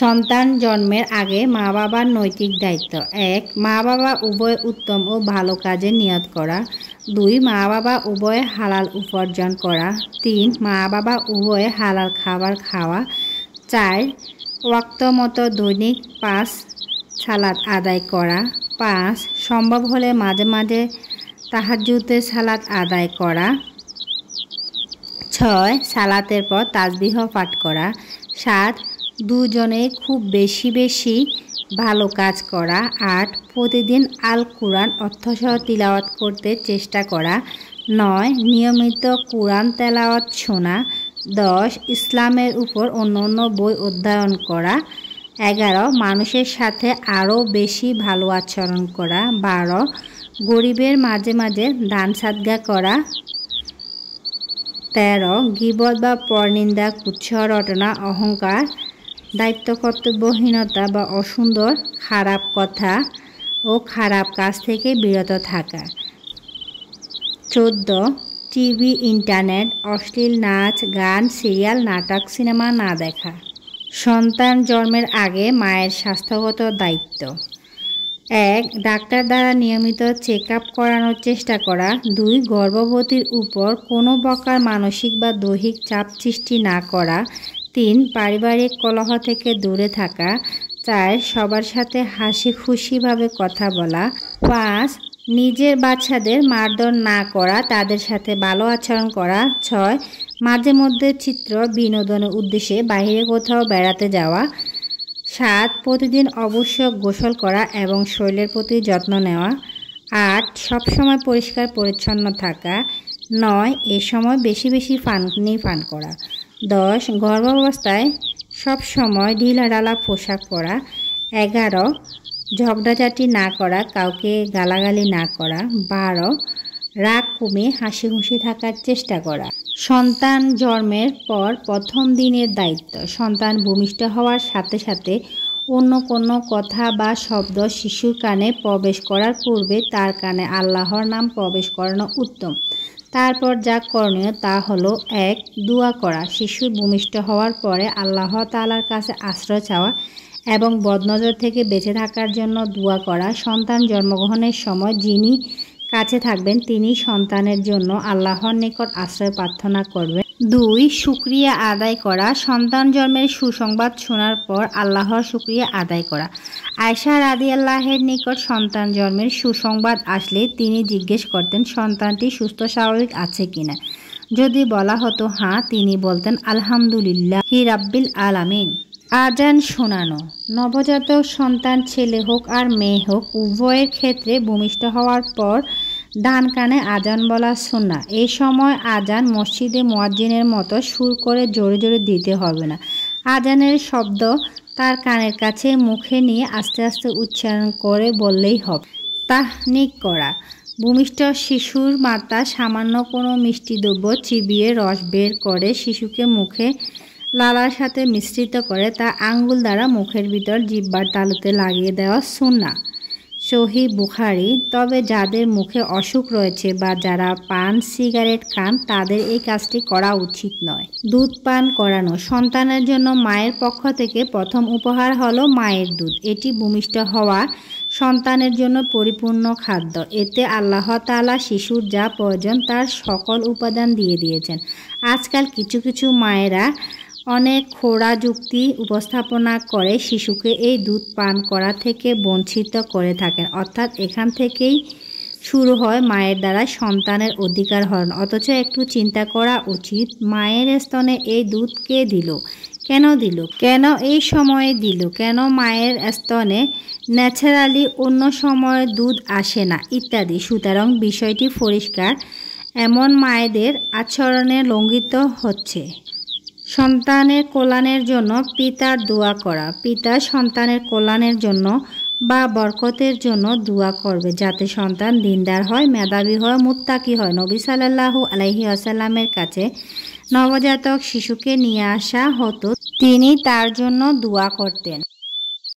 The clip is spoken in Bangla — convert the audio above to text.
সন্তান জন্মের আগে মা বাবার নৈতিক দায়িত্ব। ১. মা বাবা উভয় উত্তম ও ভালো কাজে নিয়ত করা। ২. মা বাবা উভয়ে হালাল উপার্জন করা। ৩. মা বাবা উভয়ে হালাল খাবার খাওয়া। ৪. ওয়াক্ত মতো দৈনিক ৫ সালাত আদায় করা। ৫. সম্ভব হলে মাঝে মাঝে তাহাজ্জুদের সালাত আদায় করা। ৬. সালাতের পর তাসবিহ পাঠ করা। ৭. দুজনে খুব বেশি বেশি ভালো কাজ করা। ৮. প্রতিদিন আল কুরআন অর্থসহ তিলাওয়াত করতে চেষ্টা করা। ৯. নিয়মিত কুরআন তেলাওয়াত শোনা। ১০. ইসলামের উপর অন্য বই অধ্যয়ন করা। ১১. মানুষের সাথে আরও বেশি ভালো আচরণ করা। ১২. গরিবের মাঝে মাঝে দান সাদকা করা। ১৩. গীবত বা পরনিন্দা, কুৎসা রটনা, অহংকার, দায়িত্ব কর্তব্যহীনতা বা অসুন্দর খারাপ কথা ও খারাপ কাজ থেকে বিরত থাকা। ১৪. টিভি, ইন্টারনেট, অশ্লীল নাচ, গান, সিরিয়াল, নাটক, সিনেমা না দেখা। সন্তান জন্মের আগে মায়ের স্বাস্থ্যগত দায়িত্ব। ১. ডাক্তার দ্বারা নিয়মিত চেক আপ করানোর চেষ্টা করা। ২. গর্ভবতীর উপর কোনো প্রকার মানসিক বা দৈহিক চাপ সৃষ্টি না করা। ৩. পারিবারিক কলহ থেকে দূরে থাকা। ৪. সবার সাথে হাসি খুশিভাবে কথা বলা। ৫. নিজের বাচ্চাদের মারধর না করা, তাদের সাথে ভালো আচরণ করা। ৬. মাঝে মধ্যে চিত্র বিনোদনের উদ্দেশ্যে বাইরে কোথাও বেড়াতে যাওয়া। ৭. প্রতিদিন অবশ্য গোসল করা এবং শরীরের প্রতি যত্ন নেওয়া। ৮. সবসময় পরিষ্কার পরিচ্ছন্ন থাকা। ৯. এ সময় বেশি বেশি পানি পান করা। ১০. গর্ভাবস্থায় সবসময় ঢিলাঢালা পোশাক পরা। ১১. ঝগড়াঝাটি না করা, কাউকে গালাগালি না করা। ১২. রাগ কমিয়ে হাসি খুশি থাকার চেষ্টা করা। সন্তান জন্মের পর প্রথম দিনের দায়িত্ব। সন্তান ভূমিষ্ঠ হওয়ার সাথে সাথে অন্য কোনো কথা বা শব্দ শিশুর কানে প্রবেশ করার পূর্বে তার কানে আল্লাহর নাম প্রবেশ করানো উত্তম। তারপর যা করণীয় তা হলো: ১. দোয়া করা। শিশু ভূমিষ্ঠ হওয়ার পরে আল্লাহ তাআলার কাছে আশ্রয় চাওয়া এবং বদনজর থেকে বেঁচে থাকার জন্য দোয়া করা। সন্তান জন্মগ্রহণের সময় যিনি কাছে থাকবেন তিনি সন্তানের জন্য আল্লাহর নিকট আশ্রয় প্রার্থনা করবেন। ২. শুকরিয়া আদায় করা। সন্তান জন্মের সুসংবাদ শোনার পর আল্লাহর শুকরিয়া আদায় করা। আয়েশা রাদিয়াল্লাহুর নিকট সন্তান জন্মের সুসংবাদ আসলে তিনি জিজ্ঞেস করতেন সন্তানটি সুস্থ স্বাভাবিক আছে কিনা। যদি বলা হতো হ্যাঁ, তিনি বলতেন আলহামদুলিল্লাহি রাব্বিল আলামিন। আজান শোনানো। নবজাতক সন্তান ছেলে হোক আর মেয়ে হোক উভয়ের ক্ষেত্রে ভূমিষ্ঠ হওয়ার পর ডান কানে আজান বলা সুন্নাহ। এই সময় আজান মসজিদে মুয়াজ্জিনের মতো সুর করে জোরে জোরে দিতে হবে না। আজানের শব্দ তার কানের কাছে মুখে নিয়ে আস্তে আস্তে উচ্চারণ করে বললেই হবে। তাহনিক করা। ভূমিষ্ঠ শিশুর মাতা সামান্য কোনো মিষ্টি দ্রব্য চিবিয়ে রস বের করে শিশুকে মুখে লালার সাথে মিশ্রিত করে তা আঙ্গুল দ্বারা মুখের ভিতর জিহ্বার তালুতে লাগিয়ে দেওয়া সুন্নাহ। সহিহ বুখারী। তবে যাদের মুখে অসুখ রয়েছে বা যারা পান সিগারেট খান তাদের এই কাজটি করা উচিত নয়। দুধ পান করানো। সন্তানের জন্য মায়ের পক্ষ থেকে প্রথম উপহার হলো মায়ের দুধ। এটি ভূমিষ্ঠ হওয়া সন্তানের জন্য পরিপূর্ণ খাদ্য। এতে আল্লাহ তাআলা শিশুর যা প্রয়োজন তার সকল উপাদান দিয়ে দিয়েছেন। আজকাল কিছু কিছু মায়েরা অনেক খোঁড়া যুক্তি উপস্থাপনা করে শিশুকে এই দুধ পান করা থেকে বঞ্চিত করে থাকেন। অর্থাৎ এখান থেকেই শুরু হয় মায়ের দ্বারা সন্তানের অধিকার হরণ। অথচ একটু চিন্তা করা উচিত, মায়ের স্তনে এই দুধ কে দিল, কেন দিল, কেন এই সময়ে দিল, কেন মায়ের স্তনে ন্যাচারালি অন্য সময়ে দুধ আসে না ইত্যাদি। সুতরাং বিষয়টি পরিষ্কার, এমন মায়েদের আচরণে লঙ্ঘিত হচ্ছে। সন্তানের কল্যাণের জন্য পিতার দোয়া করা। পিতা সন্তানের কল্যাণের জন্য বা বরকতের জন্য দোয়া করবে যাতে সন্তান দিনদার হয়, মেধাবী হয়, মুত্তাকি হয়। নবী সাল্লাল্লাহু আলাইহি ওয়াসাল্লামের কাছে নবজাতক শিশুকে নিয়ে আসা হতো, তিনি তার জন্য দোয়া করতেন।